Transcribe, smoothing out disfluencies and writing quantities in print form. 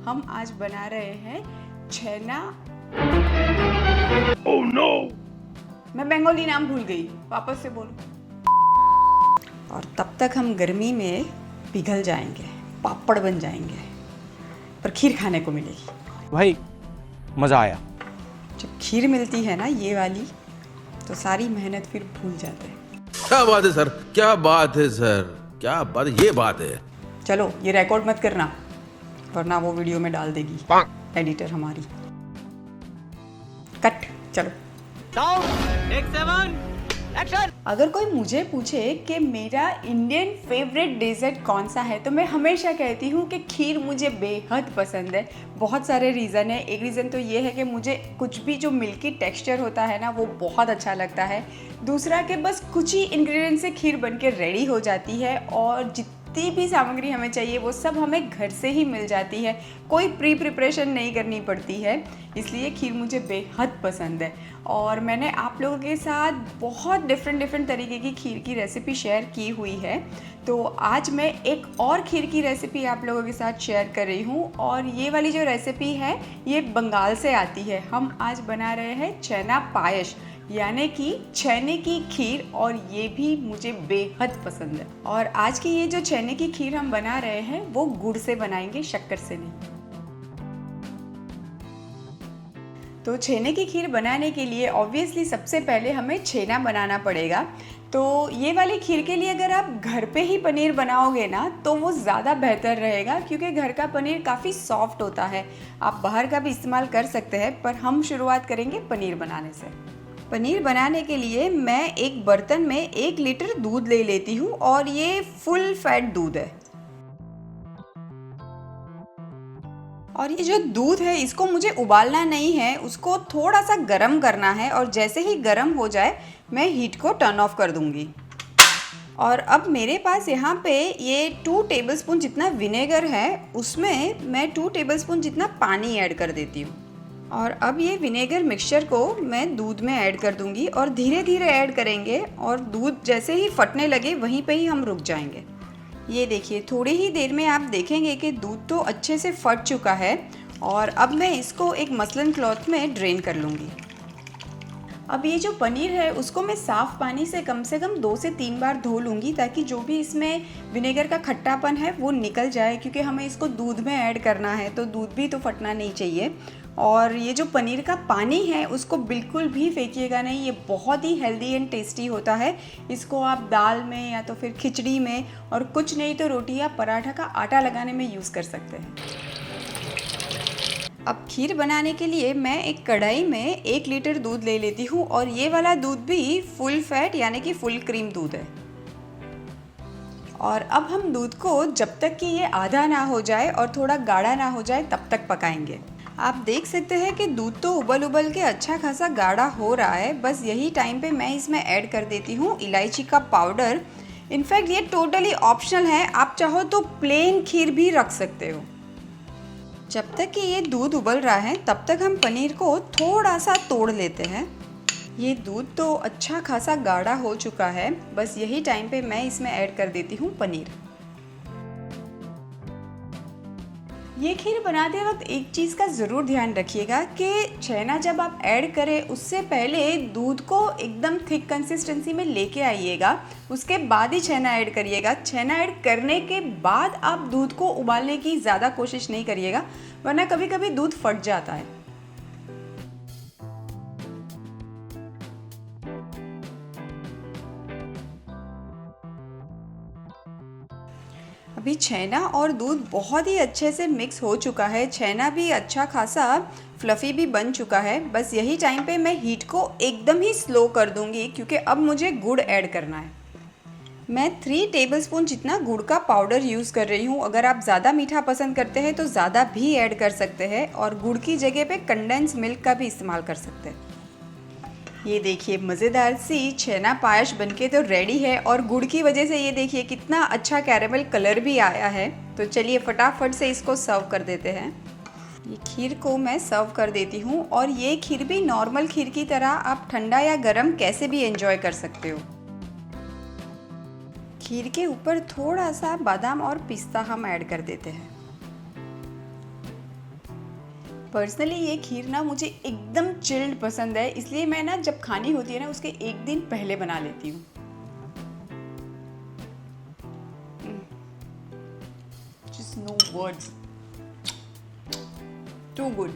हम आज बना रहे हैं छेना। Oh no! मैं बंगाली नाम भूल गई, वापस से बोलो। और तब तक हम गर्मी में पिघल जाएंगे, पापड़ बन जाएंगे, पर खीर खाने को मिलेगी। भाई मजा आया। जब खीर मिलती है ना ये वाली, तो सारी मेहनत फिर भूल जाते हैं। क्या बात है सर, क्या बात है सर, क्या बात है, ये बात है। चलो ये रिकॉर्ड मत करना, वरना वो वीडियो में डाल देगी एडिटर हमारी। कट। चलो अगर कोई मुझे पूछे कि मेरा इंडियन फेवरेट डेजर्ट कौन सा है, तो मैं हमेशा कहती हूँ कि खीर मुझे बेहद पसंद है। बहुत सारे रीज़न है। एक रीज़न तो ये है कि मुझे कुछ भी जो मिल्की टेक्सचर होता है ना, वो बहुत अच्छा लगता है। दूसरा कि बस कुछ ही इंग्रेडिएंट से खीर बनके रेडी हो जाती है, और जितनी भी सामग्री हमें चाहिए वो सब हमें घर से ही मिल जाती है। कोई प्री प्रिपरेशन नहीं करनी पड़ती है, इसलिए खीर मुझे बेहद पसंद है। और मैंने आप लोगों के साथ बहुत डिफरेंट तरीके की खीर की रेसिपी शेयर की हुई है। तो आज मैं एक और खीर की रेसिपी आप लोगों के साथ शेयर कर रही हूँ, और ये वाली जो रेसिपी है ये बंगाल से आती है। हम आज बना रहे हैं छेना पायस, यानी कि छेने की खीर, और ये भी मुझे बेहद पसंद है। और आज की ये जो छेने की खीर हम बना रहे हैं वो गुड़ से बनाएंगे, शक्कर से नहीं। तो छेने की खीर बनाने के लिए ऑब्वियसली सबसे पहले हमें छेना बनाना पड़ेगा। तो ये वाली खीर के लिए अगर आप घर पे ही पनीर बनाओगे ना, तो वो ज़्यादा बेहतर रहेगा, क्योंकि घर का पनीर काफ़ी सॉफ्ट होता है। आप बाहर का भी इस्तेमाल कर सकते हैं, पर हम शुरुआत करेंगे पनीर बनाने से। पनीर बनाने के लिए मैं एक बर्तन में 1 लीटर दूध ले लेती हूँ, और ये फुल फैट दूध है। और ये जो दूध है इसको मुझे उबालना नहीं है, उसको थोड़ा सा गर्म करना है, और जैसे ही गर्म हो जाए मैं हीट को टर्न ऑफ कर दूंगी। और अब मेरे पास यहाँ पे ये 2 टेबलस्पून जितना विनेगर है, उसमें मैं 2 टेबलस्पून जितना पानी ऐड कर देती हूँ। और अब ये विनेगर मिक्सचर को मैं दूध में ऐड कर दूंगी, और धीरे धीरे ऐड करेंगे, और दूध जैसे ही फटने लगे वहीं पे ही हम रुक जाएंगे। ये देखिए, थोड़ी ही देर में आप देखेंगे कि दूध तो अच्छे से फट चुका है, और अब मैं इसको एक मसलन क्लॉथ में ड्रेन कर लूँगी। अब ये जो पनीर है उसको मैं साफ़ पानी से कम 2 से 3 बार धो लूँगी, ताकि जो भी इसमें विनेगर का खट्टापन है वो निकल जाए, क्योंकि हमें इसको दूध में ऐड करना है, तो दूध भी तो फटना नहीं चाहिए। और ये जो पनीर का पानी है उसको बिल्कुल भी फेंकिएगा नहीं, ये बहुत ही हेल्दी एंड टेस्टी होता है। इसको आप दाल में या तो फिर खिचड़ी में, और कुछ नहीं तो रोटी या पराठा का आटा लगाने में यूज़ कर सकते हैं। अब खीर बनाने के लिए मैं एक कढ़ाई में 1 लीटर दूध ले लेती हूँ, और ये वाला दूध भी फुल फैट यानी कि फुल क्रीम दूध है। और अब हम दूध को जब तक कि ये आधा ना हो जाए और थोड़ा गाढ़ा ना हो जाए तब तक पकाएंगे। आप देख सकते हैं कि दूध तो उबल के अच्छा खासा गाढ़ा हो रहा है। बस यही टाइम पे मैं इसमें ऐड कर देती हूँ इलायची का पाउडर। इनफैक्ट ये टोटली ऑप्शनल है, आप चाहो तो प्लेन खीर भी रख सकते हो। जब तक कि ये दूध उबल रहा है तब तक हम पनीर को थोड़ा सा तोड़ लेते हैं। ये दूध तो अच्छा खासा गाढ़ा हो चुका है, बस यही टाइम पे मैं इसमें ऐड कर देती हूँ पनीर। ये खीर बनाते वक्त एक चीज़ का ज़रूर ध्यान रखिएगा कि छेना जब आप ऐड करें उससे पहले दूध को एकदम थिक कंसिस्टेंसी में लेके आइएगा, उसके बाद ही छेना ऐड करिएगा। छेना ऐड करने के बाद आप दूध को उबालने की ज़्यादा कोशिश नहीं करिएगा, वरना कभी कभी दूध फट जाता है। अभी छेना और दूध बहुत ही अच्छे से मिक्स हो चुका है, छेना भी अच्छा खासा फ्लफ़ी भी बन चुका है। बस यही टाइम पे मैं हीट को एकदम ही स्लो कर दूंगी, क्योंकि अब मुझे गुड़ ऐड करना है। मैं 3 टेबलस्पून जितना गुड़ का पाउडर यूज़ कर रही हूँ। अगर आप ज़्यादा मीठा पसंद करते हैं तो ज़्यादा भी ऐड कर सकते हैं, और गुड़ की जगह पे कंडेंस मिल्क का भी इस्तेमाल कर सकते हैं। ये देखिए, मज़ेदार सी छेना पायस बनके तो रेडी है, और गुड़ की वजह से ये देखिए कितना अच्छा कैरेमल कलर भी आया है। तो चलिए फटाफट से इसको सर्व कर देते हैं। ये खीर को मैं सर्व कर देती हूँ, और ये खीर भी नॉर्मल खीर की तरह आप ठंडा या गरम कैसे भी एंजॉय कर सकते हो। खीर के ऊपर थोड़ा सा बादाम और पिस्ता हम ऐड कर देते हैं। पर्सनली ये खीर ना मुझे एकदम चिल्ड पसंद है, इसलिए मैं ना जब खानी होती है ना उसके एक दिन पहले बना लेती हूँ। Just no words. Too good.